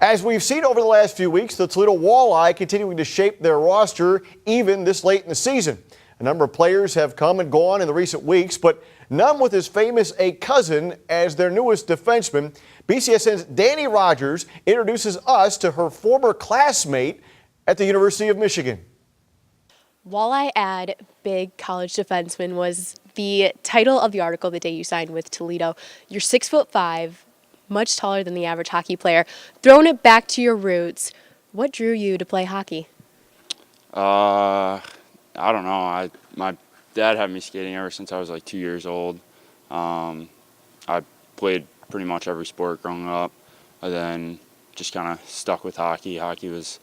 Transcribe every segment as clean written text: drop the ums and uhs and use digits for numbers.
As we've seen over the last few weeks, the Toledo Walleye continuing to shape their roster even this late in the season. A number of players have come and gone in the recent weeks, but none with as famous a cousin as their newest defenseman. BCSN's Danny Rogers introduces us to her former classmate at the University of Michigan. Walleye add big college defenseman was the title of the article the day you signed with Toledo. You're 6'5", much taller than the average hockey player. Throwing it back to your roots, what drew you to play hockey? I don't know. My dad had me skating ever since I was like 2 years old. I played pretty much every sport growing up, and then just kind of stuck with hockey. Hockey was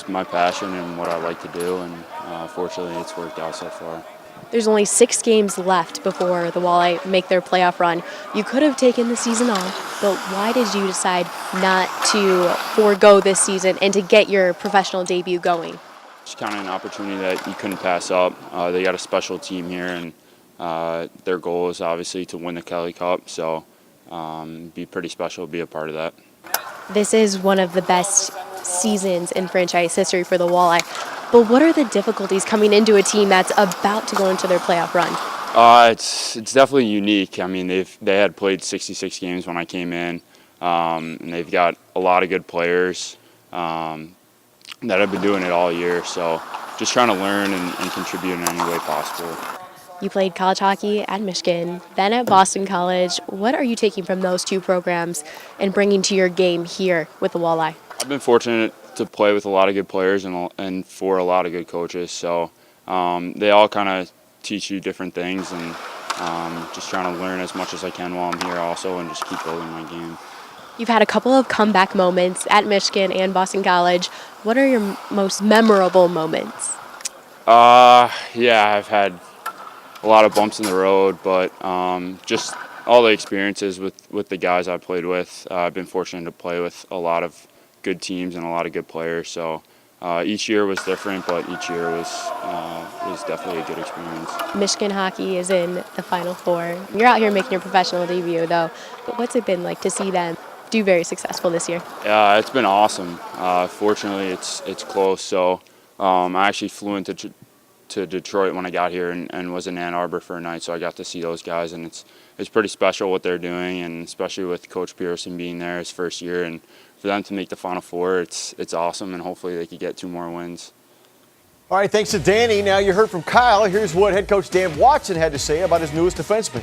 my passion and what I like to do, and fortunately it's worked out so far. There's only 6 games left before the Walleye make their playoff run. You could have taken the season off, but why did you decide not to forego this season and to get your professional debut going? It's kind of an opportunity that you couldn't pass up. They got a special team here, and their goal is obviously to win the Kelly Cup, so it'd be pretty special to be a part of that. This is one of the best seasons in franchise history for the Walleye. But what are the difficulties coming into a team that's about to go into their playoff run? It's definitely unique. I mean, they had played 66 games when I came in, and they've got a lot of good players that have been doing it all year. So just trying to learn and contribute in any way possible. You played college hockey at Michigan, then at Boston College. What are you taking from those 2 programs and bringing to your game here with the Walleye? I've been fortunate to play with a lot of good players and for a lot of good coaches. So they all kind of teach you different things, and just trying to learn as much as I can while I'm here also, and just keep building my game. You've had a couple of comeback moments at Michigan and Boston College. What are your most memorable moments? Yeah, I've had a lot of bumps in the road, but just all the experiences with the guys I played with. I've been fortunate to play with a lot of good teams and a lot of good players. So each year was different, but each year was definitely a good experience. Michigan hockey is in the Final Four. You're out here making your professional debut, though. But what's it been like to see them do very successful this year? Yeah, it's been awesome. Fortunately, it's close. So I actually flew into Detroit when I got here and was in Ann Arbor for a night, so I got to see those guys, and it's pretty special what they're doing, and especially with Coach Pearson being there his first year, and for them to make the Final Four, it's awesome, and hopefully they could get 2 more wins. All right, thanks to Danny. Now you heard from Kyle. Here's what head coach Dan Watson had to say about his newest defenseman.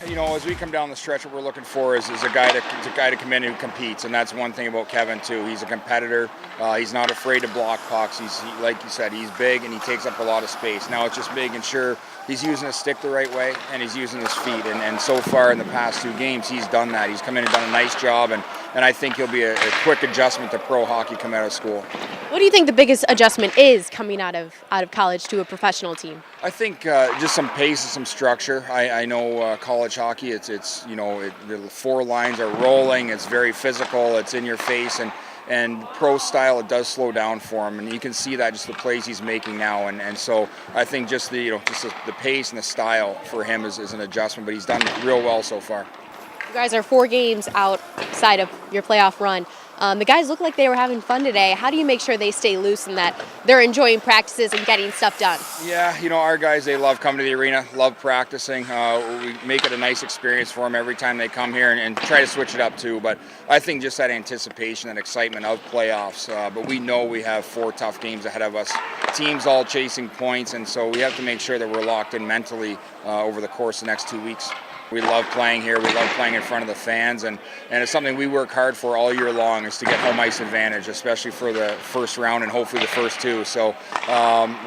You know, as we come down the stretch, what we're looking for is a guy to come in who competes, and that's one thing about Kevin too. He's a competitor. He's not afraid to block pucks. Like you said, he's big and he takes up a lot of space. Now it's just making sure he's using his stick the right way and he's using his feet. And so far in the past 2 games, he's done that. He's come in and done a nice job, and I think he'll be a quick adjustment to pro hockey coming out of school. What do you think the biggest adjustment is coming out of college to a professional team? I think just some pace and some structure. I know college hockey, it's you know, the 4 lines are rolling, it's very physical, it's in your face, and pro style, it does slow down for him, and you can see that just the plays he's making now, and so I think just the pace and the style for him is an adjustment, but he's done real well so far. You guys are 4 games outside of your playoff run. The guys look like they were having fun today. How do you make sure they stay loose and that they're enjoying practices and getting stuff done? Yeah, you know, our guys, they love coming to the arena, love practicing. We make it a nice experience for them every time they come here, and try to switch it up too. But I think just that anticipation and excitement of playoffs. But we know we have 4 tough games ahead of us. Teams all chasing points, and so we have to make sure that we're locked in mentally over the course of the next 2 weeks. We love playing here. We love playing in front of the fans, and it's something we work hard for all year long, is to get home ice advantage, especially for the first round and hopefully the first 2. So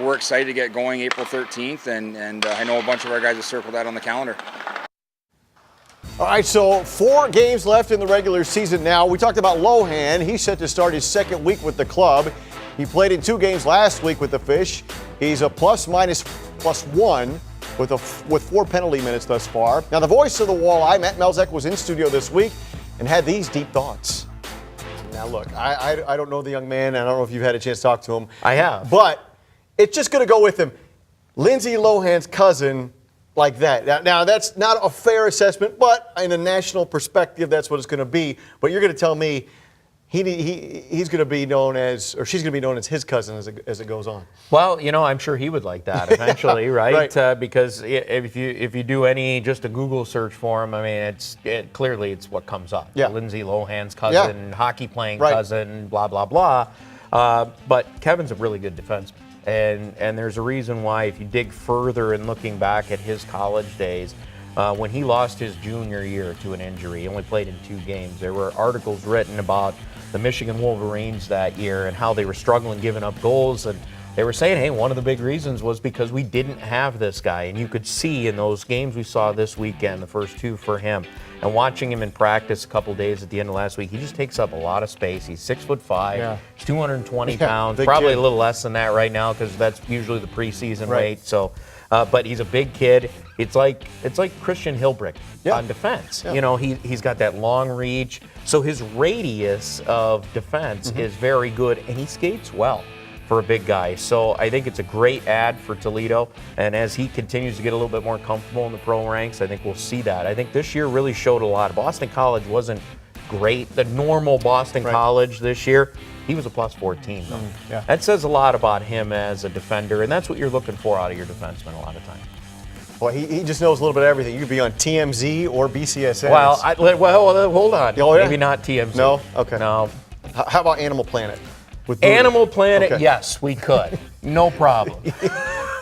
we're excited to get going April 13th, and I know a bunch of our guys have circled that on the calendar. All right, so 4 games left in the regular season now. We talked about Lohan. He's set to start his 2nd week with the club. He played in 2 games last week with the Fish. He's a +/-+1. With 4 penalty minutes thus far. Now, the voice of the Walleye, Matt Melzek, was in studio this week and had these deep thoughts. Now, look, I don't know the young man. I don't know if you've had a chance to talk to him. I have. But it's just going to go with him. Lindsay Lohan's cousin, like that. Now, that's not a fair assessment, but in a national perspective, that's what it's going to be. But you're going to tell me he's going to be known as, or she's going to be known as his cousin as it goes on. Well, I'm sure he would like that eventually, right? Right. Because if you do just a Google search for him, I mean, clearly it's what comes up. Yeah. Lindsay Lohan's cousin, hockey playing Right. cousin, blah blah blah. But Kevin's a really good defenseman, and there's a reason why. If you dig further and looking back at his college days. When he lost his junior year to an injury, he only played in 2 games. There were articles written about the Michigan Wolverines that year and how they were struggling giving up goals. And they were saying, hey, one of the big reasons was because we didn't have this guy. And you could see in those games we saw this weekend, the first 2 for him, and watching him in practice a couple days at the end of last week, he just takes up a lot of space. He's 6'5", Yeah. he's 220 pounds, big probably kid. a little less than that right now because that's usually the preseason Right. weight. So. But he's a big kid. It's like Christian Hilbrick Yeah. on defense. Yeah. He's got that long reach. So his radius of defense is very good, and he skates well for a big guy. So I think it's a great ad for Toledo. And as he continues to get a little bit more comfortable in the pro ranks, I think we'll see that. I think this year really showed a lot. Boston College wasn't great. The normal Boston Right. College this year, he was a plus 14, though. yeah. That says a lot about him as a defender, and that's what you're looking for out of your defenseman a lot of times. Well, he just knows a little bit of everything. You could be on TMZ or BCSN. Well, hold on. Oh, yeah? Maybe not TMZ. No? Okay. No. How about Animal Planet? With Buddha? Animal Planet, Okay. yes, we could. No problem.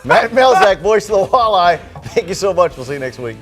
Matt Melzak, voice of the Walleye. Thank you so much. We'll see you next week.